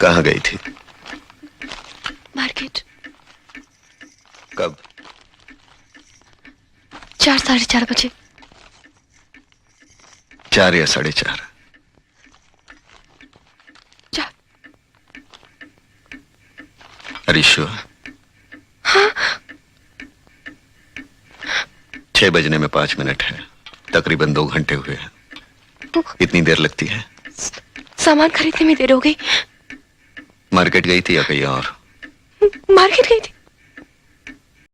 कहाँ गई थी? मार्केट। कब? 4 साढ़े 4 बजे। 4 या 4:30? 4। अरिशु, हाँ? 6 बजने में 5 मिनट है, तकरीबन 2 घंटे हुए हैं। इतनी देर लगती है? सामान खरीदने में देर हो गई। मार्केट गई थी या कहीं और? मार्केट गई थी।